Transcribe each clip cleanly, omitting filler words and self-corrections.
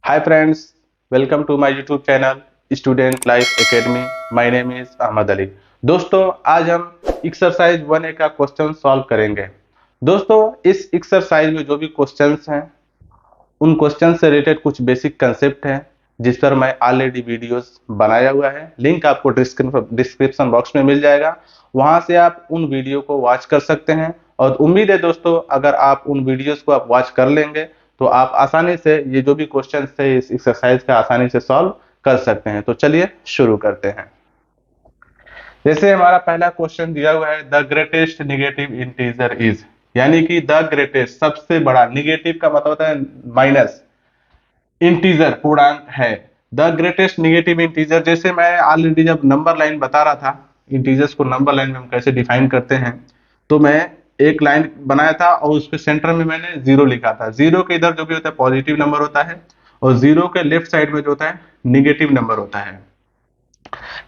Hi friends, welcome to my YouTube channel Student Life Academy. My name is Ahmad Ali. दोस्तों आज हम exercise 1A का question solve करेंगे। दोस्तों इस एक्सरसाइज में जो भी क्वेश्चंस हैं उन क्वेश्चन से रिलेटेड कुछ बेसिक कंसेप्ट हैं जिस पर मैं ऑलरेडी वीडियोस बनाया हुआ है। लिंक आपको डिस्क्रिप्शन बॉक्स में मिल जाएगा, वहां से आप उन वीडियो को वॉच कर सकते हैं। और उम्मीद है दोस्तों अगर आप उन वीडियोस को आप वॉच कर लेंगे तो आप आसानी से ये जो भी क्वेश्चन थे इस एक्सरसाइज का आसानी से सॉल्व कर सकते हैं। तो चलिए शुरू करते हैं। जैसे हमारा पहला क्वेश्चन दिया हुआ है, the greatest negative integer is, यानी कि द ग्रेटेस्ट सबसे बड़ा, निगेटिव का मतलब होता है माइनस, इंटीजर पूर्णांक है। द ग्रेटेस्ट नेगेटिव इंटीजर, जैसे मैं ऑलरेडी जब नंबर लाइन बता रहा था इंटीजर्स को नंबर लाइन में हम कैसे डिफाइन करते हैं, तो मैं एक लाइन बनाया था और उसके सेंटर में मैंने जीरो लिखा था। जीरो के इधर जो भी होता है पॉजिटिव नंबर होता है और जीरो के लेफ्ट साइड में जो होता है निगेटिव नंबर होता है।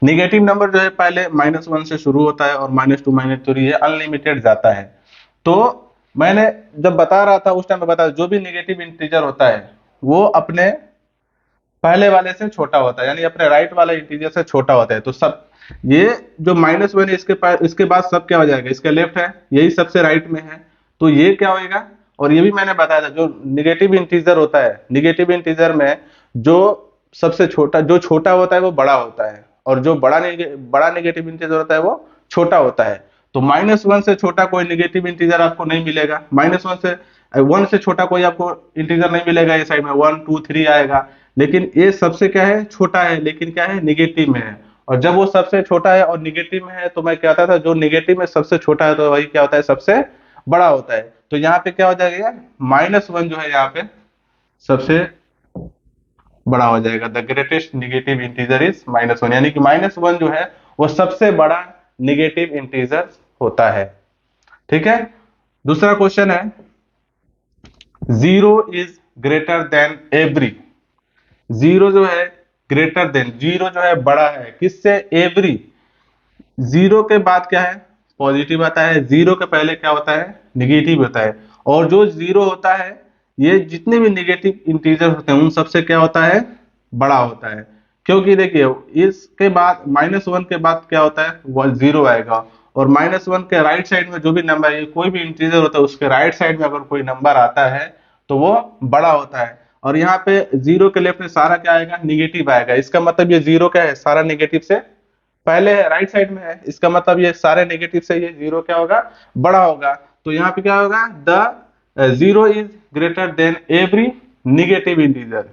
निगेटिव नंबर जो है पहले -1 से शुरू होता है और -2 -3 ये अनलिमिटेड जाता है। तो मैंने जब बता रहा था उस टाइम में बता, जो भी निगेटिव इंटीजर होता है वो अपने पहले वाले से छोटा होता है, यानी अपने राइट वाले इंटीजर से छोटा होता है। तो सब ये जो -1 है इसके बाद सब क्या हो जाएगा, इसके लेफ्ट है, यही सबसे राइट में है, तो ये क्या होएगा। और ये भी मैंने बताया था जो निगेटिव इंटीजर होता है, निगेटिव इंटीजर में जो सबसे छोटा, जो छोटा होता है वो बड़ा होता है और जो बड़ा निगेटिव इंटीजर होता है वो छोटा होता है। तो -1 से छोटा कोई निगेटिव इंटीजर आपको नहीं मिलेगा, -1 से 1 से छोटा कोई आपको इंटीजर नहीं मिलेगा। ये साइड में 1 2 3 आएगा, लेकिन ये सबसे क्या है, छोटा है, लेकिन क्या है, निगेटिव में है। और जब वो सबसे छोटा है और निगेटिव में है तो मैं कहता था जो निगेटिव में सबसे छोटा है तो वही क्या होता है, सबसे बड़ा होता है। तो यहाँ पे क्या हो जाएगा, -1 जो है यहाँ पे सबसे बड़ा हो जाएगा। The greatest negative integer is -1, यानी कि -1 जो है वो सबसे बड़ा नेगेटिव इंटीजर होता है। ठीक है। दूसरा क्वेश्चन है, zero is greater than every. Zero जो है ग्रेटर देन, जीरो जो है बड़ा है किससे, एवरी। जीरो के बाद क्या है, पॉजिटिव आता है, जीरो के पहले क्या होता है, निगेटिव होता है। और जो जीरो होता है ये जितने भी निगेटिव इंटीजर होते हैं उन सबसे क्या होता है, बड़ा होता है। क्योंकि देखिए इसके बाद -1 के बाद क्या होता है, वो जीरो आएगा। और -1 के राइट साइड में जो भी नंबर है, कोई भी इंटीजर होता है उसके राइट साइड में अगर कोई नंबर आता है तो वो बड़ा होता है। और यहाँ पे जीरो के लेफ्ट में सारा क्या आएगा, निगेटिव आएगा। इसका मतलब ये जीरो क्या है, सारा निगेटिव से पहले है, राइट साइड में है। इसका मतलब ये सारे नेगेटिव से ये जीरो क्या होगा, बड़ा होगा। तो यहाँ पे क्या होगा, the zero is greater than every negative integer,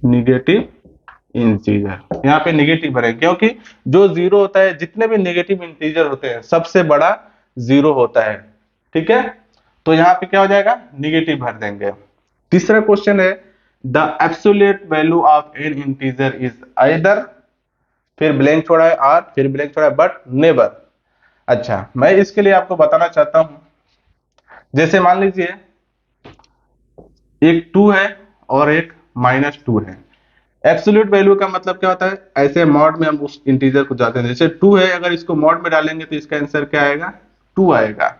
negative integer. यहाँ पे निगेटिव भरेंगे क्योंकि जो जीरो होता है, जितने भी नेगेटिव इंटीजर होते हैं सबसे बड़ा जीरो होता है। ठीक है। तो यहाँ पे क्या हो जाएगा, निगेटिव भर देंगे। तीसरा क्वेश्चन है, the absolute value of N integer is either, फिर ब्लैंक छोड़ा है, और फिर ब्लैंक छोड़ा है, बट नेवर। अच्छा, मैं इसके लिए आपको बताना चाहता हूं, जैसे मान लीजिए एक 2 है और एक -2 है। एब्सोल्यूट वैल्यू का मतलब क्या होता है, ऐसे मॉड में हम उस इंटीजर को जाते हैं। जैसे 2 है, अगर इसको मॉड में डालेंगे तो इसका आंसर क्या आएगा, 2 आएगा।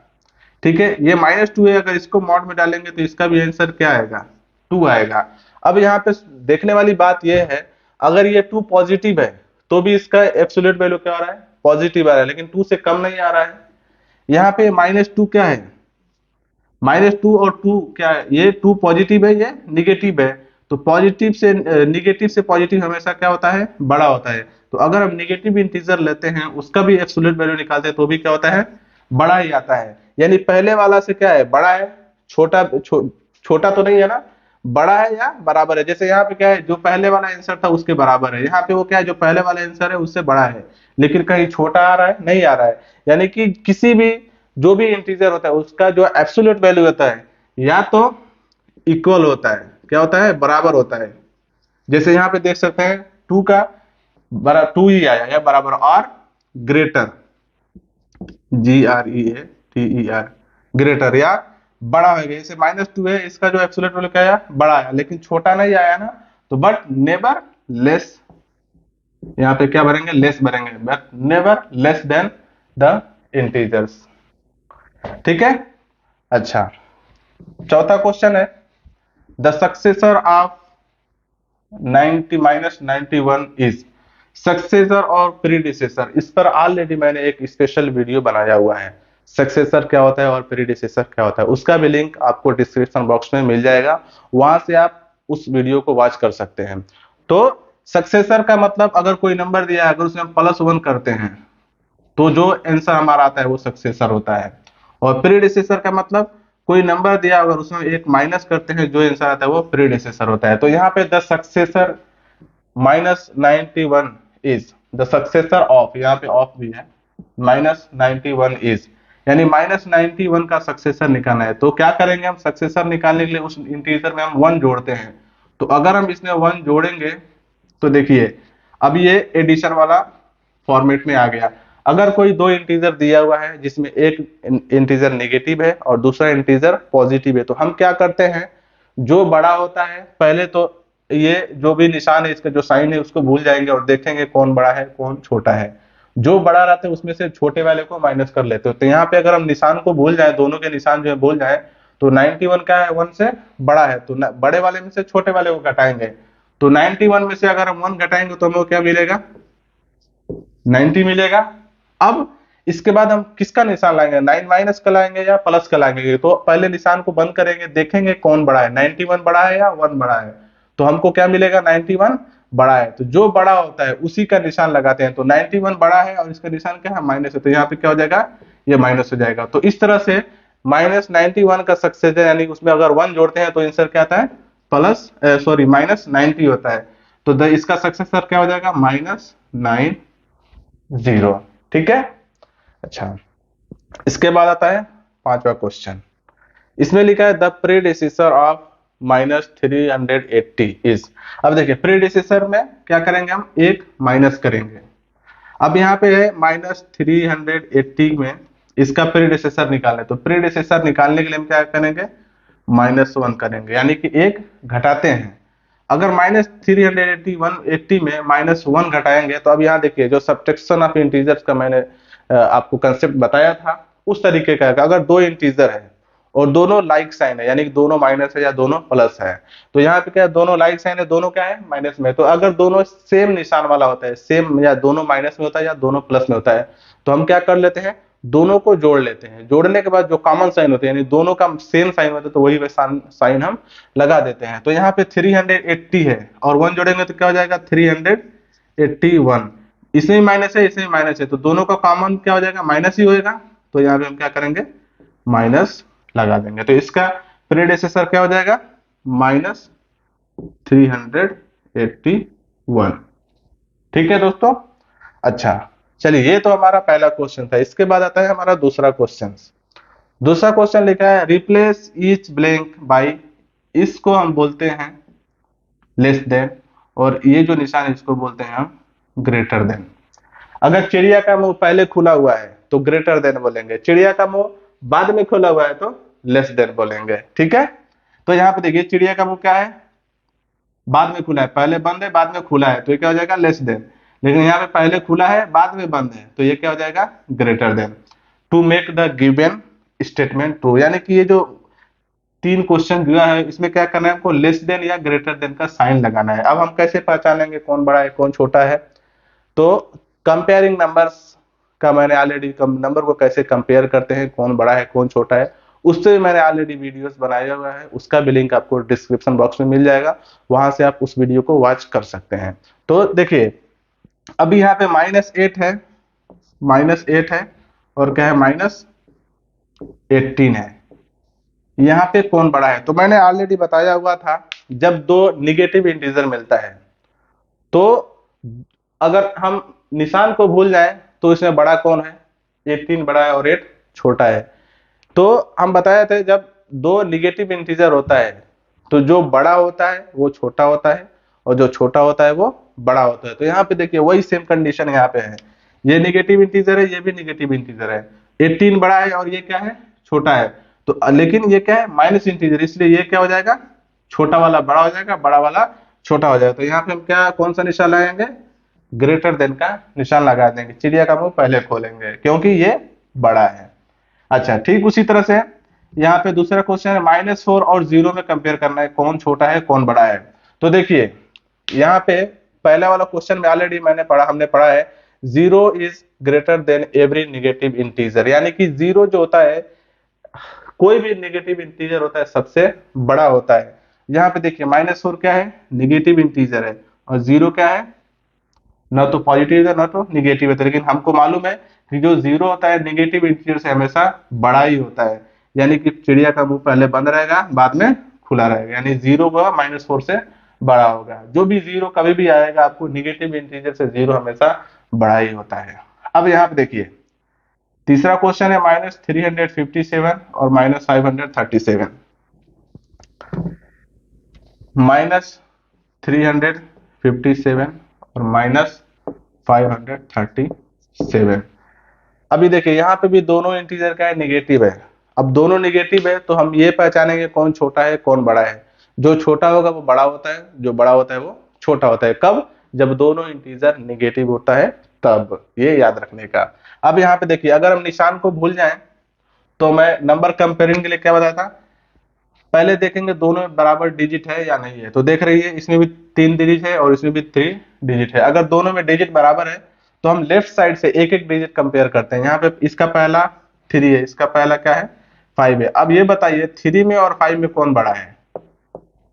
ठीक है। ये -2 है, अगर इसको मॉड में डालेंगे तो इसका भी आंसर क्या आएगा, 2 आएगा। अब यहाँ पे देखने वाली बात यह है, अगर ये 2 पॉजिटिव है तो भी इसका एब्सोल्यूट वैल्यू क्या आ रहा है, पॉजिटिव आ रहा है, लेकिन 2 से कम नहीं आ रहा है। यहाँ पे -2 क्या है, -2 और 2 क्या है, ये 2 पॉजिटिव है, ये निगेटिव है। तो पॉजिटिव से निगेटिव से पॉजिटिव हमेशा क्या होता है, बड़ा होता है। तो अगर हम निगेटिव इंटीजर लेते हैं उसका भी एब्सोल्यूट वैल्यू निकालते हैं तो भी क्या होता है, बड़ा ही आता है। यानी पहले वाला से क्या है, बड़ा है, छोटा तो नहीं है ना, बड़ा है या बराबर है। जैसे यहाँ पे क्या है, जो पहले वाला आंसर था उसके बराबर है, यहाँ पे वो क्या है, जो पहले वाला आंसर है उससे बड़ा है, लेकिन कहीं छोटा आ रहा है, नहीं आ रहा है। यानी कि किसी भी जो भी इंटीजर होता है उसका जो एब्सोल्यूट वैल्यू होता है या तो इक्वल होता है, क्या होता है, बराबर होता है। जैसे यहाँ पे देख सकते हैं 2 का बरा 2 ही आया या बराबर, और ग्रेटर, GREATER, ग्रेटर या बड़ा हो गया। जैसे -2 है, इसका जो एब्सोल्यूट वैल्यू क्या आया, बड़ा आया, लेकिन छोटा नहीं आया ना। तो बट नेवर लेस, यहाँ पे क्या भरेंगे, लेस भरेंगे, but never less than the integers. ठीक है। अच्छा, चौथा क्वेश्चन है, the successor of 90 minus 91 is, successor और प्रीडिसेसर, इस पर ऑलरेडी मैंने एक स्पेशल वीडियो बनाया हुआ है। सक्सेसर क्या होता है और प्रीडिसेसर क्या होता है, उसका भी लिंक आपको डिस्क्रिप्शन बॉक्स में मिल जाएगा, वहां से आप उस वीडियो को वॉच कर सकते हैं। तो सक्सेसर का मतलब अगर कोई नंबर दिया है, अगर उसमें हम +1 करते हैं तो जो आंसर हमारा आता है वो सक्सेसर होता है। और प्रीडिसेसर का मतलब कोई नंबर दिया अगर उसमें एक माइनस करते हैं, जो आंसर आता है वो प्रीडिसेसर होता है। तो यहाँ पे the successor -91 is, the successor of, यहाँ पे ऑफ भी है, -91 इज, यानी -91 का सक्सेसर निकालना है। तो क्या करेंगे हम, सक्सेसर निकालने के लिए उस इंटीजर में हम 1 जोड़ते हैं। तो अगर हम इसमें 1 जोड़ेंगे तो देखिए अब ये एडिशन वाला फॉर्मेट में आ गया। अगर कोई दो इंटीजर दिया हुआ है जिसमें एक इंटीजर नेगेटिव है और दूसरा इंटीजर पॉजिटिव है, तो हम क्या करते हैं, जो बड़ा होता है पहले तो ये जो भी निशान है, इसका जो साइन है उसको भूल जाएंगे और देखेंगे कौन बड़ा है कौन छोटा है। जो बड़ा रहता है उसमें से छोटे वाले को माइनस कर लेते हो। तो यहाँ पे अगर हम निशान को भूल जाए, दोनों के निशान जो है भूल जाए, तो 91 क्या है, 1 से बड़ा है, तो बड़े वाले में से छोटे वाले को घटाएंगे। तो 91 में से अगर हम 1 घटाएंगे तो हमें क्या मिलेगा, 90 मिलेगा। अब इसके बाद हम किसका निशान लाएंगे, 9 माइनस का लाएंगे या प्लस का लाएंगे। तो पहले निशान को बंद करेंगे, देखेंगे कौन बड़ा है, 91 बड़ा है या 1 बड़ा है। तो हमको क्या मिलेगा, 91 बड़ा है। तो जो बड़ा होता है उसी का निशान लगाते हैं। तो 91 बड़ा है और इसका निशान क्या है, माइनस है, तो यहाँ पे क्या हो जाएगा, ये माइनस हो जाएगा। तो इस तरह से -91 का सक्सेसर, यानी उसमें अगर 1 जोड़ते हैं तो आंसर क्या आता है, -90 होता है। तो इसका सक्सेसर क्या हो जाएगा, -90। ठीक है। अच्छा, इसके बाद आता है 5वां क्वेश्चन। इसमें लिखा है द प्रीडिसेसर ऑफ -380 इज। अब देखिए प्रीडिसेसर में क्या करेंगे, हम एक माइनस करेंगे। अब यहाँ पे है -380 में इसका प्रीडिसेसर निकालना है। तो प्रीडिसेसर निकालने के लिए हम क्या करेंगे, -1 करेंगे, यानी कि एक घटाते हैं। अगर -380 में -1 घटाएंगे तो अब यहाँ देखिए जो सब्ट्रैक्शन ऑफ इंटीजर्स का मैंने आपको कंसेप्ट बताया था उस तरीके का है। अगर दो इंटीजर है और दोनों लाइक साइन है, यानी कि दोनों माइनस है या दोनों प्लस है, तो यहाँ पे क्या है, दोनों लाइक साइन है, दोनों क्या है, माइनस में। तो अगर दोनों सेम निशान वाला होता है, सेम, या दोनों माइनस में होता है या दोनों प्लस में होता है, तो हम क्या कर लेते हैं, दोनों को जोड़ लेते हैं। जोड़ने के बाद जो कॉमन साइन होते हैं, यानी दोनों का सेम साइन होता है, तो वही साइन हम लगा देते हैं। तो यहाँ पे 380 है और 1 जोड़ेंगे तो क्या हो जाएगा, 381। इसमें माइनस है, इसमें माइनस है, तो दोनों का कॉमन क्या हो जाएगा, माइनस ही होएगा। तो यहाँ पे हम क्या करेंगे, माइनस लगा देंगे। तो इसका प्रीडिसेसर क्या हो जाएगा, -381। ठीक है दोस्तों। अच्छा चलिए, ये तो हमारा पहला क्वेश्चन था। इसके बाद आता है हमारा दूसरा क्वेश्चन। दूसरा क्वेश्चन लिखा है रिप्लेस ईच ब्लैंक बाय, इसको हम बोलते हैं लेस देन, और ये जो निशान है इसको बोलते हैं हम ग्रेटर देन। अगर चिड़िया का मुंह पहले खुला हुआ है तो ग्रेटर देन बोलेंगे, चिड़िया का मुंह बाद में खुला हुआ है तो लेस देन बोलेंगे। ठीक है। तो यहाँ पे देखिए चिड़िया का मुंह क्या है, बाद में खुला है, पहले बंद है बाद में खुला है, तो ये क्या हो जाएगा, लेस देन। लेकिन यहाँ पे पहले खुला है बाद में बंद है, तो ये क्या हो जाएगा, greater than. To make the given statement true, यानी कि ये जो 3 क्वेश्चन दिया है इसमें क्या करना है, हमको लेस देन या ग्रेटर देन का साइन लगाना है। अब हम कैसे पहचानेंगे कौन बड़ा है कौन छोटा है, तो कंपेयरिंग नंबर्स का मैंने ऑलरेडी नंबर को कैसे कंपेयर करते हैं, कौन बड़ा है कौन छोटा है, उससे मैंने ऑलरेडी वीडियोस बनाया हुआ है, उसका भी लिंक आपको डिस्क्रिप्शन बॉक्स में मिल जाएगा, वहां से आप उस वीडियो को वॉच कर सकते हैं। तो देखिए अभी यहाँ पे -8 है, -8 है, और क्या है, -18 है। यहाँ पे कौन बड़ा है, तो मैंने ऑलरेडी बताया हुआ था, जब दो निगेटिव इंटीजर मिलता है तो अगर हम निशान को भूल जाएं तो इसमें बड़ा कौन है, 18 बड़ा है और 8 छोटा है। तो हम बताए थे जब दो निगेटिव इंटीजर होता है तो जो बड़ा होता है वो छोटा होता है और जो छोटा होता है वो बड़ा होता है। तो यहाँ पे देखिए वही सेम कंडीशन यहाँ पे है, ये निगेटिव इंटीजर है, ये भी निगेटिव इंटीजर है, 18 बड़ा है और ये क्या है, छोटा है। तो लेकिन ये क्या है, माइनस इंटीजर, इसलिए ये क्या हो जाएगा, छोटा वाला बड़ा हो जाएगा, बड़ा वाला छोटा हो जाएगा। तो यहाँ पे हम क्या, कौन सा निशान लगाएंगे, ग्रेटर देन का निशान लगा देंगे। चिड़िया का मुंह पहले खोलेंगे क्योंकि ये बड़ा है। अच्छा ठीक उसी तरह से यहाँ पे दूसरा क्वेश्चन है -4 और 0 में कंपेयर करना है, कौन छोटा है कौन बड़ा है। तो देखिए यहाँ पे पहला वाला क्वेश्चन में ऑलरेडी हमने पढ़ा है, 0 is greater than every negative integer, यानी कि 0 जो होता है, कोई भी नेगेटिव इंटीजर होता है सबसे बड़ा होता है। यहाँ पे देखिए -4 क्या है, नेगेटिव इंटीजर है, और 0 क्या है, ना तो पॉजिटिव है ना तो निगेटिव है। तो लेकिन हमको मालूम है कि जो 0 होता है नेगेटिव इंटीजर से हमेशा बड़ा ही होता है, यानी कि चिड़िया का मुंह पहले बंद रहेगा बाद में खुला रहेगा, यानी 0 का -4 से बड़ा होगा। जो भी 0 कभी भी आएगा आपको नेगेटिव इंटीजर से 0 हमेशा बड़ा ही होता है। अब यहाँ पे देखिए तीसरा क्वेश्चन है -357 और -537। -357 और -537। अभी देखिए यहाँ पे भी दोनों इंटीजर का है निगेटिव है। अब दोनों निगेटिव है तो हम ये पहचानेंगे कौन छोटा है कौन बड़ा है। जो छोटा होगा वो बड़ा होता है, जो बड़ा होता है वो छोटा होता है। कब? जब दोनों इंटीजर निगेटिव होता है तब, ये याद रखने का। अब यहाँ पे देखिए अगर हम निशान को भूल जाएं तो मैं नंबर कंपेयरिंग के लिए क्या बताया था, पहले देखेंगे दोनों में बराबर डिजिट है या नहीं है। तो देख रही है इसमें भी 3 डिजिट है और इसमें भी 3 डिजिट है। अगर दोनों में डिजिट बराबर है तो हम लेफ्ट साइड से एक एक डिजिट कंपेयर करते हैं। यहाँ पे इसका पहला 3 है, इसका पहला क्या है 5 है। अब ये बताइए 3 में और 5 में कौन बड़ा है?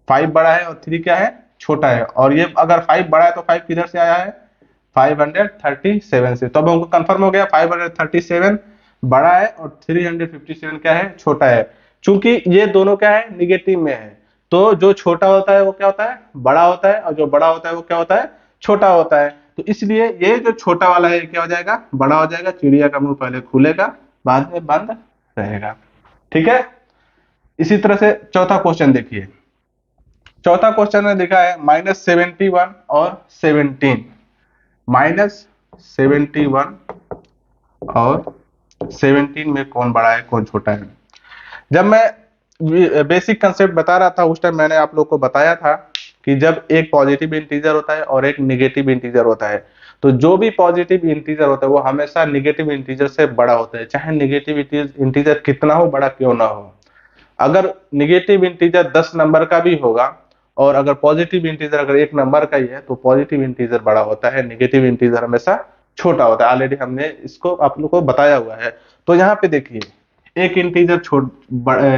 5 बड़ा है और 3 क्या है छोटा है। और ये अगर 5 बड़ा है तो 5 किधर से आया है? 537 से। तो अब हमको कंफर्म हो गया 537 बड़ा है और 357 क्या है छोटा है। चूंकि ये दोनों क्या है निगेटिव में है, तो जो छोटा होता है वो क्या होता है बड़ा होता है, और जो बड़ा होता है वो क्या होता है छोटा होता है। तो इसलिए ये जो छोटा वाला है क्या हो जाएगा बड़ा हो जाएगा। चिड़िया का मुंह पहले खुलेगा बाद में बंद रहेगा। ठीक है। इसी तरह से चौथा क्वेश्चन देखिए। चौथा क्वेश्चन में लिखा है -71 और 17। -71 और 17 में कौन बड़ा है कौन छोटा है। जब मैं बेसिक कंसेप्ट बता रहा था उस टाइम मैंने आप लोग को बताया था कि जब एक पॉजिटिव इंटीजर होता है और एक निगेटिव इंटीजर होता है, तो जो भी पॉजिटिव इंटीजर होता है वो हमेशा निगेटिव इंटीजर से बड़ा होता है, चाहे निगेटिव इंटीजर कितना हो बड़ा क्यों ना हो। अगर निगेटिव इंटीजर 10 नंबर का भी होगा और अगर पॉजिटिव इंटीजर अगर 1 नंबर का ही है तो पॉजिटिव इंटीजर बड़ा होता है, निगेटिव इंटीजर हमेशा छोटा होता है। ऑलरेडी हमने इसको आप लोग को बताया हुआ है। तो यहाँ पे देखिए एक इंटीजर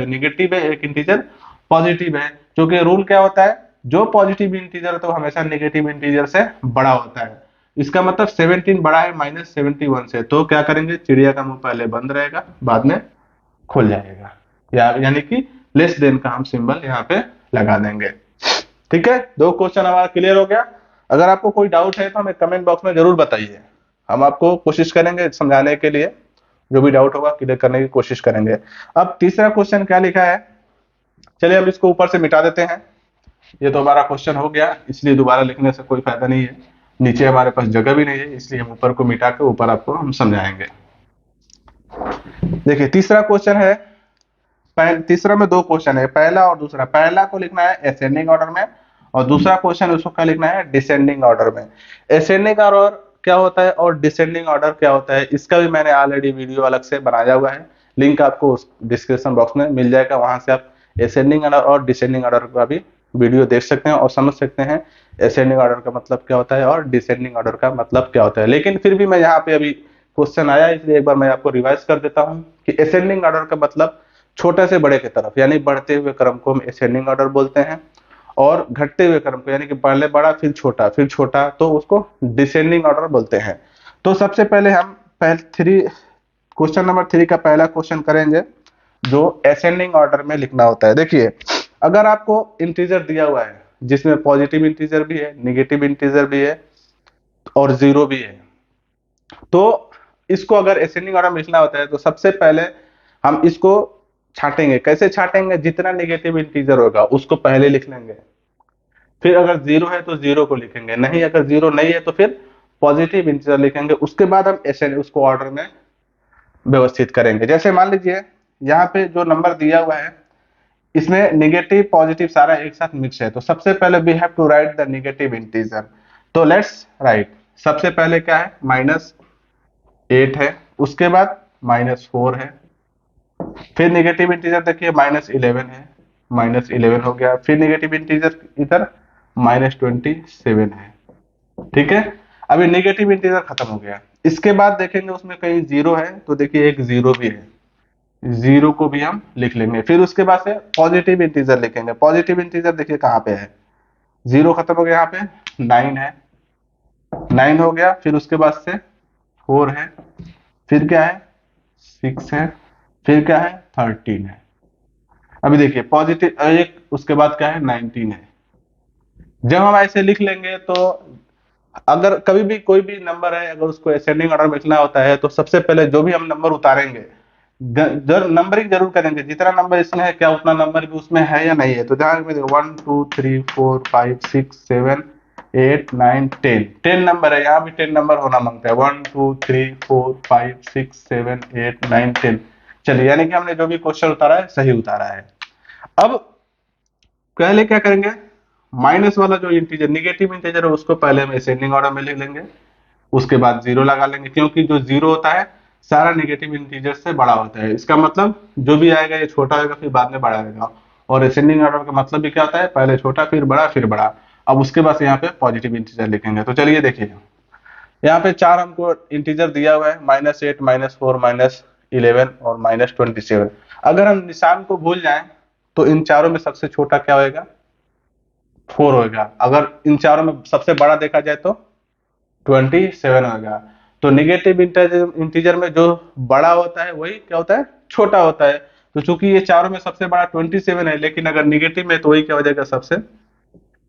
निगेटिव है, एक इंटीजर पॉजिटिव है। क्योंकि रूल क्या होता है, जो पॉजिटिव इंटीजर है तो हमेशा निगेटिव इंटीजर से बड़ा होता है। इसका मतलब 17 बड़ा है -71 से, तो क्या करेंगे चिड़िया का मुंह पहले बंद रहेगा बाद में खुल जाएगा, यानी कि लेस देन का हम सिंबल यहाँ पे लगा देंगे। ठीक है, 2 क्वेश्चन हमारा क्लियर हो गया। अगर आपको कोई डाउट है तो हमें कमेंट बॉक्स में जरूर बताइए, हम आपको कोशिश करेंगे समझाने के लिए। जो भी डाउट होगा क्लियर करने की कोशिश करेंगे। अब तीसरा क्वेश्चन क्या लिखा है, चलिए अब इसको ऊपर से मिटा देते हैं। ये तो हमारा क्वेश्चन हो गया, इसलिए दोबारा लिखने से कोई फायदा नहीं है, नीचे हमारे पास जगह भी नहीं है, इसलिए हम ऊपर को मिटा के ऊपर आपको हम समझाएंगे। देखिए तीसरा क्वेश्चन है, तीसरा में 2 क्वेश्चन है, पहला और दूसरा। पहला को लिखना है असेंडिंग ऑर्डर में और दूसरा क्वेश्चन उसको क्या लिखना है डिसेंडिंग ऑर्डर में। असेंडिंग ऑर्डर क्या होता है और डिसेंडिंग ऑर्डर क्या होता है इसका भी मैंने ऑलरेडी वीडियो अलग से बनाया हुआ है, लिंक आपको डिस्क्रिप्शन बॉक्स में मिल जाएगा, वहां से आप असेंडिंग ऑर्डर और डिसेंडिंग ऑर्डर का भी वीडियो देख सकते हैं और समझ सकते हैं असेंडिंग ऑर्डर का मतलब क्या होता है और डिसेंडिंग ऑर्डर का मतलब क्या होता है। लेकिन फिर भी मैं यहाँ पे अभी क्वेश्चन आया इसलिए एक बार मैं आपको रिवाइज कर देता हूँ कि असेंडिंग ऑर्डर का मतलब छोटे से बड़े की तरफ, यानी बढ़ते हुए क्रम को हम असेंडिंग ऑर्डर बोलते हैं, और घटते हुए क्रम को यानी कि पहले बड़ा फिर छोटा तो उसको डिसेंडिंग ऑर्डर बोलते हैं। तो सबसे पहले हम क्वेश्चन नंबर 3 का पहला क्वेश्चन करेंगे जो असेंडिंग ऑर्डर में लिखना होता है। देखिए अगर आपको इंटीजर दिया हुआ है जिसमें पॉजिटिव इंटीजर भी है, नेगेटिव इंटीजर भी है और 0 भी है, तो इसको अगर असेंडिंग ऑर्डर में लिखना होता है तो सबसे पहले हम इसको छाटेंगे। कैसे छाटेंगे, जितना नेगेटिव इंटीजर होगा उसको पहले लिख लेंगे, फिर अगर 0 है तो 0 को लिखेंगे, नहीं अगर 0 नहीं है तो फिर पॉजिटिव इंटीजर लिखेंगे, उसके बाद हम ऐसे उसको ऑर्डर में व्यवस्थित करेंगे। जैसे मान लीजिए यहाँ पे जो नंबर दिया हुआ है इसमें नेगेटिव पॉजिटिव सारा एक साथ मिक्स है, तो सबसे पहले we have to write the negative integer. तो लेट्स राइट, सबसे पहले क्या है -8 है, उसके बाद -4 है, फिर नेगेटिव इंटीजर देखिए -11 है, -11 हो गया। फिर नेगेटिव इंटीजर इधर -27 है। ठीक है, अभी नेगेटिव इंटीजर खत्म हो गया। इसके बाद देखेंगे उसमें कहीं जीरो है, तो देखिए एक जीरो भी है, जीरो को भी हम लिख लेंगे। फिर उसके बाद से पॉजिटिव इंटीजर लिखेंगे। पॉजिटिव इंटीजर देखिए कहाँ पे है, जीरो खत्म हो गया, यहाँ पे 9 है, 9 हो गया। फिर उसके बाद से 4 है, फिर क्या है 6 है, फिर क्या है 13 है। अभी देखिए पॉजिटिव एक, उसके बाद क्या है 19 है। जब हम ऐसे लिख लेंगे तो अगर कभी भी कोई भी नंबर है, अगर उसको असेंडिंग ऑर्डर में लिखना होता है तो सबसे पहले जो भी हम नंबर उतारेंगे नंबरिंग जरूर करेंगे। जितना नंबर इसमें है क्या उतना नंबर भी उसमें है या नहीं है। तो ध्यान में 1 2 3 4 5 6 7 8 9 10, 10 नंबर है, यहाँ भी 10 नंबर होना मांगता है। 1 2 3 4 5 6 7 8 9 10। चलिए, यानी कि हमने जो भी क्वेश्चन उतारा है सही उतारा है। अब पहले क्या करेंगे, माइनस वाला जो इंटीजर निगेटिव इंटीजर है उसको पहले हम असेंडिंग ऑर्डर में लिख लेंगे, उसके बाद जीरो लगा लेंगे, क्योंकि जो जीरो होता है सारा नेगेटिव इंटीजर से बड़ा होता है। इसका मतलब जो भी आएगा ये छोटा होगा फिर बाद में बड़ा आएगा। और असेंडिंग ऑर्डर का मतलब भी क्या होता है, पहले छोटा फिर बड़ा फिर बड़ा। अब उसके बाद से यहाँ पे पॉजिटिव इंटीजर लिखेंगे। तो चलिए देखिए, यहाँ पे चार हमको इंटीजर दिया हुआ है, -8 -4 -11 और -27। अगर हम निशान को भूल जाएं तो इन चारों में सबसे छोटा क्या होगा, 4 होगा। अगर इन चारों में सबसे बड़ा देखा जाए तो 27 होगा। तो निगेटिव इंटीजर में जो बड़ा होता है वही क्या होता है, छोटा होता है। तो चूंकि ये चारों में सबसे बड़ा 27 है, लेकिन अगर निगेटिव में तो वही क्या हो जाएगा, सबसे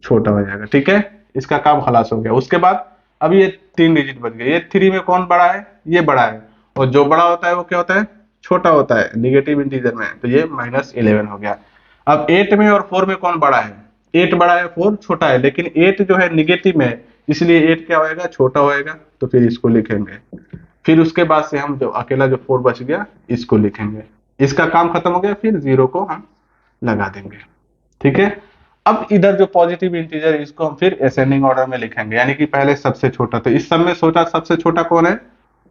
छोटा हो जाएगा। ठीक है, इसका काम खलास हो गया। उसके बाद अब ये 3 डिजिट बच गए। ये 3 में कौन बड़ा है, ये बड़ा है, और जो बड़ा होता है वो क्या होता है, छोटा होता है निगेटिव इंटीजर में। तो ये -11 हो गया। अब 8 में और 4 में कौन बड़ा है, 8 बड़ा है 4 छोटा है, लेकिन 8 जो है निगेटिव में, इसलिए 8 क्या होएगा, छोटा होएगा। तो फिर इसको लिखेंगे। फिर उसके बाद से हम जो अकेला जो 4 बच गया इसको लिखेंगे। इसका काम खत्म हो गया, फिर जीरो को हम लगा देंगे। ठीक है, अब इधर जो पॉजिटिव इंटीजर है इसको हम फिर असेंडिंग ऑर्डर में लिखेंगे, यानी कि पहले सबसे छोटा। तो इस सब में सोचा सबसे छोटा कौन है,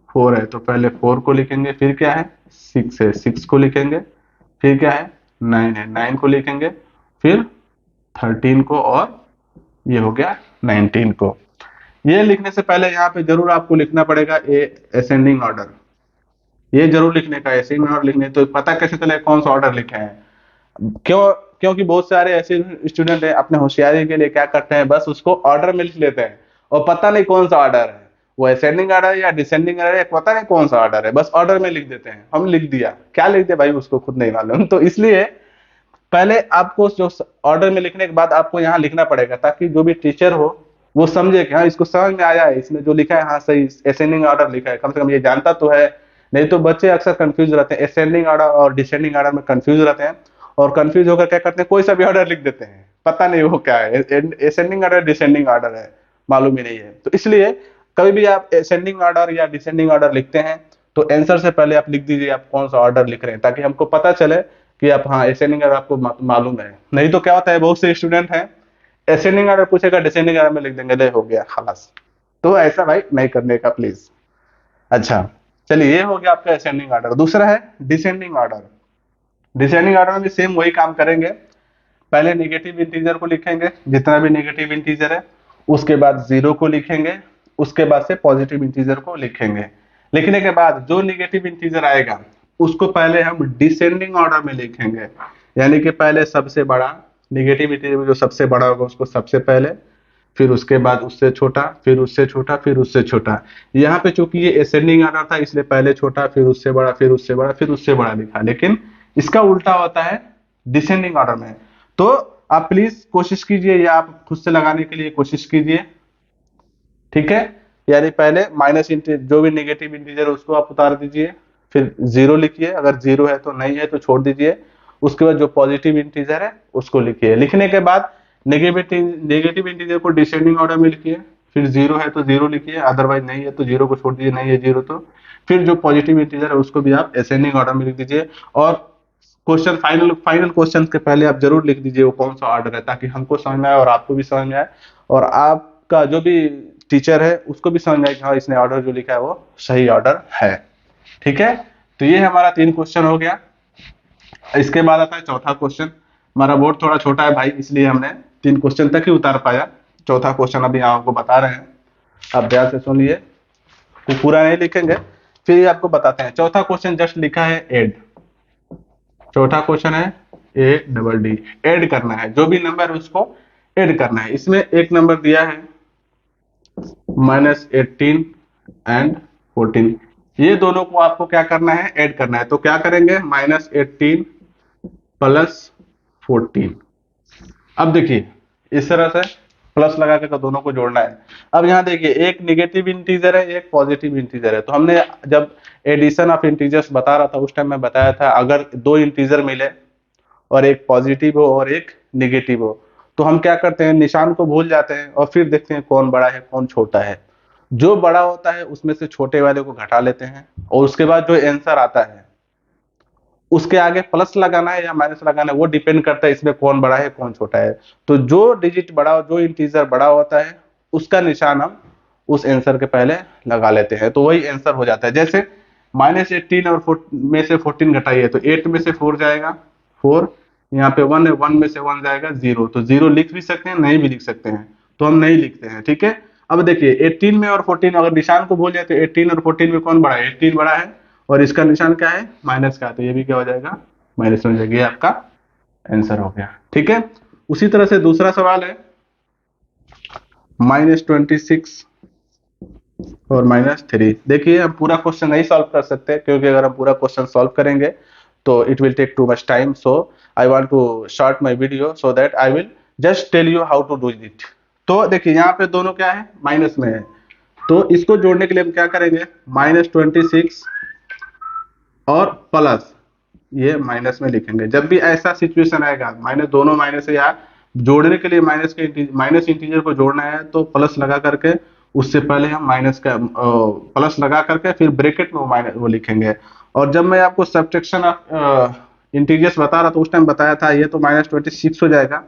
4 है। तो पहले 4 को लिखेंगे, फिर क्या है 6 है, 6 को लिखेंगे, फिर क्या है 9 है, 9 को लिखेंगे, फिर 13 को, और ये हो गया 19 को। ये लिखने से पहले यहाँ पे जरूर आपको लिखना पड़ेगा ए असेंडिंग ऑर्डर, ये जरूर लिखने का। असेंडिंग ऑर्डर लिखने तो पता कैसे चले कौन सा ऑर्डर लिखे हैं, क्यों, क्योंकि बहुत सारे ऐसे स्टूडेंट हैं अपने होशियारी के लिए क्या करते हैं, बस उसको ऑर्डर में लिख लेते हैं और पता नहीं कौन सा ऑर्डर है, वो असेंडिंग ऑर्डर है या डिसेंडिंग ऑर्डर है, पता नहीं कौन सा ऑर्डर है, बस ऑर्डर में लिख देते हैं। हम लिख दिया, क्या लिख दिया भाई उसको खुद नहीं मालूम। तो इसलिए पहले आपको जो ऑर्डर में लिखने के बाद आपको यहाँ लिखना पड़ेगा, ताकि जो भी टीचर हो वो समझे कि हाँ इसको समझ में आया है, इसमें जो लिखा है हाँ सही असेंडिंग ऑर्डर लिखा है, कम से कम ये जानता तो है। नहीं तो बच्चे अक्सर कंफ्यूज रहते हैं, असेंडिंग ऑर्डर और डिसेंडिंग ऑर्डर में कंफ्यूज रहते हैं, और कंफ्यूज होकर क्या करते हैं, कोई सा भी ऑर्डर लिख देते हैं, पता नहीं वो क्या है, असेंडिंग ऑर्डर डिसेंडिंग ऑर्डर है, मालूम ही नहीं है। तो इसलिए कभी भी आप असेंडिंग ऑर्डर या डिसेंडिंग ऑर्डर लिखते हैं तो आंसर से पहले आप लिख दीजिए आप कौन सा ऑर्डर लिख रहे हैं, ताकि हमको पता चले कि आप हाँ असेंडिंग ऑर्डर आपको मालूम है। नहीं तो क्या होता है, बहुत से स्टूडेंट हैं असेंडिंग ऑर्डर पूछेगा डिसेंडिंग ऑर्डर में लिख देंगे, ले हो गया खलास। तो ऐसा भाई नहीं करने का प्लीज। अच्छा, चलिए ये हो गया आपका असेंडिंग ऑर्डर। दूसरा है डिसेंडिंग ऑर्डर। डिसेंडिंग ऑर्डर में भी सेम वही काम करेंगे, पहले नेगेटिव इंटीजर को लिखेंगे, जितना भी नेगेटिव इंटीजर है, उसके बाद जीरो को लिखेंगे, उसके बाद से पॉजिटिव इंटीजर को लिखेंगे। लिखने के बाद जो नेगेटिव इंटीजर आएगा उसको पहले हम डिसेंडिंग ऑर्डर में लिखेंगे, यानी कि पहले सबसे बड़ा नेगेटिव इंटीजर में जो सबसे बड़ा होगा उसको सबसे पहले, फिर उसके बाद उससे छोटा, फिर उससे छोटा, फिर उससे छोटा। यहाँ पे चूंकि ये असेंडिंग ऑर्डर था इसलिए पहले छोटा, फिर उससे बड़ा, फिर उससे बड़ा, फिर उससे बड़ा लिखा, लेकिन इसका उल्टा होता है डिसेंडिंग ऑर्डर में। तो आप प्लीज कोशिश कीजिए, या आप खुद से लगाने के लिए कोशिश कीजिए। ठीक है, यानी पहले माइनस जो भी नेगेटिव इंटीजर है उसको आप उतार दीजिए, फिर जीरो लिखिए, अगर जीरो है तो नहीं है तो छोड़ दीजिए। उसके बाद जो पॉजिटिव इंटीजर है उसको लिखिए। लिखने के बाद नेगेटिव इंटीजर को डिसेंडिंग ऑर्डर में लिखिए, फिर जीरो है तो जीरो लिखिए, अदरवाइज नहीं है तो जीरो को छोड़ दीजिए, नहीं है जीरो तो फिर जो पॉजिटिव इंटीजर है उसको भी आप असेंडिंग ऑर्डर में लिख दीजिए। और क्वेश्चन फाइनल क्वेश्चन के पहले आप जरूर लिख दीजिए वो कौन सा ऑर्डर है, ताकि हमको समझ में आए और आपको भी समझ में आए, और आपका जो भी टीचर है उसको भी समझ में आए कि हाँ इसने ऑर्डर जो लिखा है वो सही ऑर्डर है। ठीक है, तो ये हमारा 3 क्वेश्चन हो गया। इसके बाद आता है चौथा क्वेश्चन। हमारा बोर्ड थोड़ा छोटा है भाई, इसलिए हमने 3 क्वेश्चन तक ही उतार पाया। चौथा क्वेश्चन अभी आपको बता रहे हैं, आप ध्यान से सुनिए, तो पूरा नहीं लिखेंगे, फिर ये आपको बताते हैं। चौथा क्वेश्चन जस्ट लिखा है ऐड। चौथा क्वेश्चन है ADD, ऐड करना है, जो भी नंबर है उसको ऐड करना है। इसमें एक नंबर दिया है -18 एंड 14, ये दोनों को आपको क्या करना है, ऐड करना है। तो क्या करेंगे, -18 प्लस 14। अब देखिए इस तरह से प्लस लगा के तो दोनों को जोड़ना है। अब यहाँ देखिए एक निगेटिव इंटीजर है, एक पॉजिटिव इंटीजर है। तो हमने जब एडिशन ऑफ इंटीजर्स बता रहा था उस टाइम मैं बताया था, अगर दो इंटीजर मिले और एक पॉजिटिव हो और एक निगेटिव हो, तो हम क्या करते हैं, निशान को भूल जाते हैं और फिर देखते हैं कौन बड़ा है कौन छोटा है। जो बड़ा होता है उसमें से छोटे वाले को घटा लेते हैं, और उसके बाद जो आंसर आता है उसके आगे प्लस लगाना है या माइनस लगाना है, वो डिपेंड करता है इसमें कौन बड़ा है कौन छोटा है। तो जो डिजिट बड़ा, जो इंटीजर बड़ा होता है उसका निशान हम उस आंसर के पहले लगा लेते हैं, तो वही आंसर हो जाता है। जैसे -18 और 4 में से 14 घटाइए तो 8 में से 4 जाएगा 4, यहाँ पे 1 है, 1 में से 1 जाएगा 0, तो 0 लिख भी सकते हैं नहीं भी लिख सकते हैं, तो हम नहीं लिखते हैं, ठीक है। अब देखिए 18 में और 14, अगर निशान को भूल जाए तो 18 और 14 में कौन बड़ा है, 18 बड़ा है, और इसका निशान क्या है, माइनस का, तो ये भी क्या हो जाएगा, माइनस में हो जाएगा। ये आपका आंसर हो गया, ठीक है। उसी तरह से दूसरा सवाल है -26 और -3। देखिए हम पूरा क्वेश्चन नहीं सॉल्व कर सकते, क्योंकि अगर हम पूरा क्वेश्चन सॉल्व करेंगे तो it will take too much time, so I want to short my video so that I will just tell you how to do it. तो देखिए यहाँ पे दोनों क्या है, माइनस में है, तो इसको जोड़ने के लिए हम क्या करेंगे, -26 और प्लस ये माइनस में लिखेंगे। जब भी ऐसा सिचुएशन आएगा, माइनस, दोनों माइनस है यार, जोड़ने के लिए माइनस इंटीजर को जोड़ना है तो प्लस लगा करके, उससे पहले हम माइनस का प्लस लगा करके फिर ब्रैकेट में वो माइनस वो लिखेंगे। और जब मैं आपको सब्ट्रैक्शन ऑफ इंटीजर्स बता रहा था उस टाइम बताया था ये तो -26 हो जाएगा।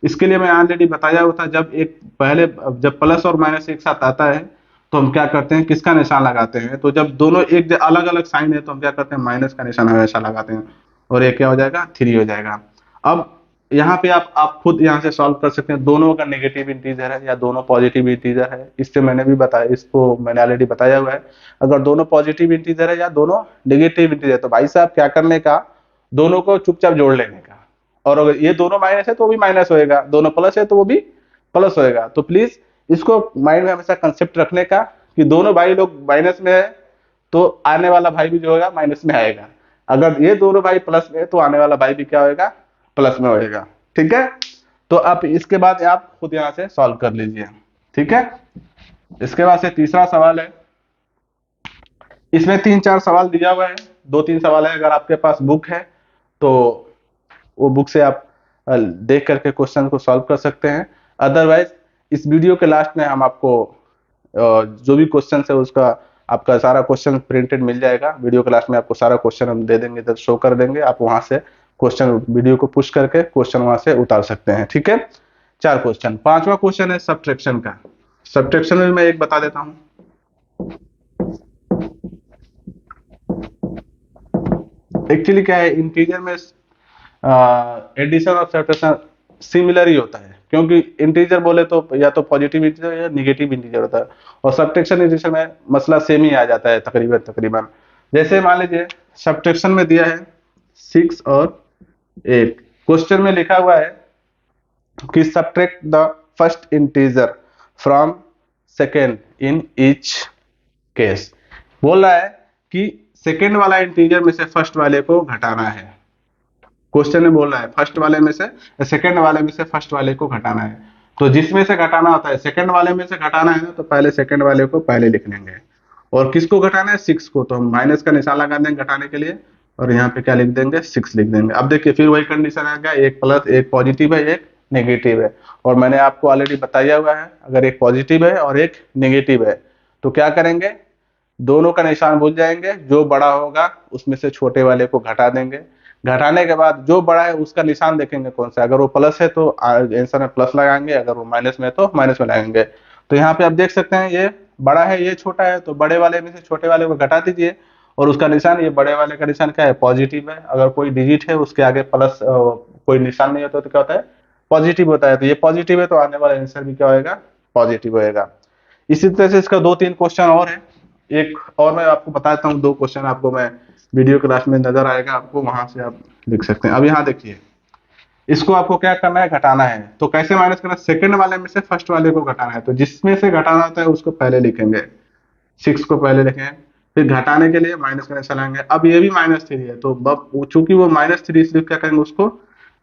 इसके लिए मैं ऑलरेडी बताया हुआ था, जब एक पहले जब प्लस और माइनस एक साथ आता है तो हम क्या करते हैं, किसका निशान लगाते हैं, तो जब दोनों एक अलग अलग साइन है तो हम क्या करते हैं, माइनस का निशान हमेशा लगाते हैं, और ये क्या हो जाएगा, 3 हो जाएगा। अब यहाँ पे आप खुद यहाँ से सॉल्व कर सकते हैं, दोनों का नेगेटिव इंटीजर है या दोनों पॉजिटिव इंटीजर है, इससे मैंने भी बताया, इसको मैंने ऑलरेडी बताया हुआ है। अगर दोनों पॉजिटिव इंटीजर है या दोनों नेगेटिव इंटीजर, तो भाई साहब क्या करने का, दोनों को चुपचाप जोड़ लेने का। और अगर ये दोनों माइनस है तो वो भी माइनस होएगा, दोनों प्लस है तो वो भी प्लस होएगा। तो प्लीज इसको माइंड में हमेशा कंसेप्ट रखने का कि दोनों भाई लोग माइनस में है तो आने वाला भाई भी जो होगा माइनस में आएगा, अगर ये दोनों भाई प्लस में है तो आने वाला भाई भी क्या होएगा, प्लस में होएगा, ठीक है। तो आप इसके बाद आप खुद यहां से सॉल्व कर लीजिए, ठीक है। इसके बाद से तीसरा सवाल है, इसमें 3-4 सवाल दिया हुआ है, 2-3 सवाल है। अगर आपके पास बुक है तो वो बुक से आप देख करके क्वेश्चन को सॉल्व कर सकते हैं। अदरवाइज इस वीडियो के लास्ट में हम आपको जो भी क्वेश्चन है उसका आपका सारा क्वेश्चन प्रिंटेड मिल जाएगा। वीडियो के लास्ट में आपको सारा क्वेश्चन हम दे देंगे, तो शो कर देंगे, आप वहां से क्वेश्चन वीडियो को पुश करके क्वेश्चन वहां से उतार सकते हैं, ठीक है। 4 क्वेश्चन। 5वां क्वेश्चन है सब्ट्रैक्शन का। सब्ट्रैक्शन में मैं एक बता देता हूं, एक्चुअली क्या है, इंटीजर में एडिशन और सब्ट्रैक्शन सिमिलर ही होता है, क्योंकि इंटीजर बोले तो या तो पॉजिटिव इंटीजर या निगेटिव इंटीजर होता है, और सब्ट्रैक्शन इंटीजर में मसला सेम ही आ जाता है तकरीबन तकरीबन। जैसे मान लीजिए सब्ट्रैक्शन में दिया है 6 और 8, क्वेश्चन में लिखा हुआ है कि subtract the first integer from second in each case. बोल रहा है कि सेकेंड वाला इंटीजर में से फर्स्ट वाले को घटाना है। क्वेश्चन में बोल रहा है फर्स्ट वाले में से, सेकंड वाले में से फर्स्ट वाले को घटाना है। तो जिसमें से घटाना होता है, सेकंड वाले में से घटाना है ना, तो पहले सेकंड वाले को पहले लिख लेंगे। और किसको घटाना है, 6 को, तो हम माइनस का निशान लगा देंगे घटाने के लिए, और यहाँ पे क्या लिख देंगे, 6 लिख देंगे। अब देखिए फिर वही कंडीशन आ गया, एक प्लस, एक पॉजिटिव है एक नेगेटिव है, और मैंने आपको ऑलरेडी बताया हुआ है अगर एक पॉजिटिव है और एक नेगेटिव है तो क्या करेंगे, दोनों का निशान भूल जाएंगे, जो बड़ा होगा उसमें से छोटे वाले को घटा देंगे। घटाने के बाद जो बड़ा है उसका निशान देखेंगे कौन सा, अगर वो प्लस है तो आंसर में प्लस लगाएंगे, अगर वो माइनस में है तो माइनस में लगाएंगे। तो यहाँ पे आप देख सकते हैं ये बड़ा है ये छोटा है, तो बड़े वाले में से छोटे वाले को घटा दीजिए, और उसका निशान, ये बड़े वाले का निशान क्या है, पॉजिटिव है। अगर कोई डिजिट है उसके आगे प्लस कोई निशान नहीं होता तो क्या होता है, पॉजिटिव होता है। तो ये पॉजिटिव है तो आने वाला आंसर भी क्या होएगा, पॉजिटिव होएगा। इसी तरह से इसका 2-3 क्वेश्चन और है। एक और मैं आपको बताता हूँ, 2 क्वेश्चन आपको मैं वीडियो क्लास में नजर आएगा आपको, वहां से आप लिख सकते हैं। अब यहाँ देखिए, इसको आपको क्या करना है, घटाना है। तो कैसे माइनस करना है, सेकंड वाले में से फर्स्ट वाले को घटाना है। तो जिसमें से घटाना होता है उसको पहले लिखेंगे, 6 को पहले लिखेंगे, फिर घटाने के लिए माइनस करने चलाएंगे। अब ये भी -3 है तो अब चूंकि वो -3 इसलिए क्या करेंगे, उसको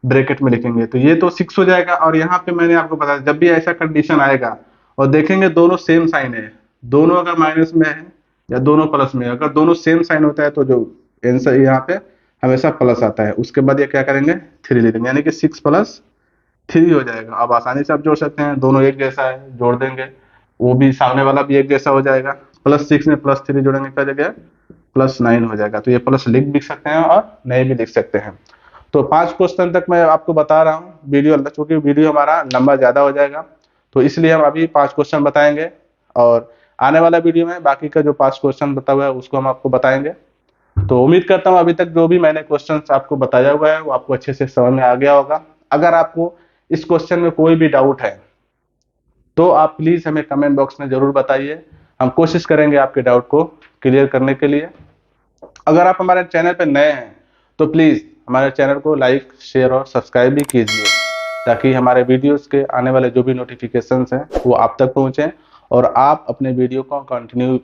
ब्रैकेट में लिखेंगे। तो ये तो 6 हो जाएगा। और यहाँ पे मैंने आपको बताया, जब भी ऐसा कंडीशन आएगा और देखेंगे दोनों सेम साइन है, दोनों अगर माइनस में है या दोनों प्लस में है, अगर दोनों सेम साइन होता है तो जो आंसर यहाँ पे हमेशा प्लस आता है। उसके बाद ये क्या करेंगे, 3 ले लेंगे, यानी कि 6 + 3 हो जाएगा। अब आसानी से आप जोड़ सकते हैं, दोनों एक जैसा है, जोड़ देंगे, वो भी सामने वाला भी एक जैसा हो जाएगा। +6 में +3 जोड़ेंगे, क्या जगह +9 हो जाएगा। तो ये प्लस लिख भी सकते हैं और नहीं भी लिख सकते हैं। तो 5 क्वेश्चन तक मैं आपको बता रहा हूँ। वीडियो, चूंकि वीडियो हमारा लंबा ज्यादा हो जाएगा तो इसलिए हम अभी 5 क्वेश्चन बताएंगे, और आने वाला वीडियो में बाकी का जो 5 क्वेश्चन बता हुआ है उसको हम आपको बताएंगे। तो उम्मीद करता हूँ अभी तक जो भी मैंने क्वेश्चंस आपको बताया हुआ है वो आपको अच्छे से समझ में आ गया होगा। अगर आपको इस क्वेश्चन में कोई भी डाउट है तो आप प्लीज हमें कमेंट बॉक्स में जरूर बताइए, हम कोशिश करेंगे आपके डाउट को क्लियर करने के लिए। अगर आप हमारे चैनल पर नए हैं तो प्लीज हमारे चैनल को लाइक, शेयर और सब्सक्राइब भी कीजिए, ताकि हमारे वीडियोस के आने वाले जो भी नोटिफिकेशंस हैं वो आप तक पहुंचे और आप अपने वीडियो को कंटिन्यू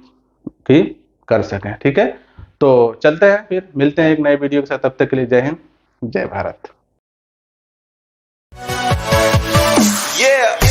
भी कर सकें। ठीक है, तो चलते हैं, फिर मिलते हैं एक नए वीडियो के साथ। तब तक के लिए जय हिंद, जय भारत। Yeah.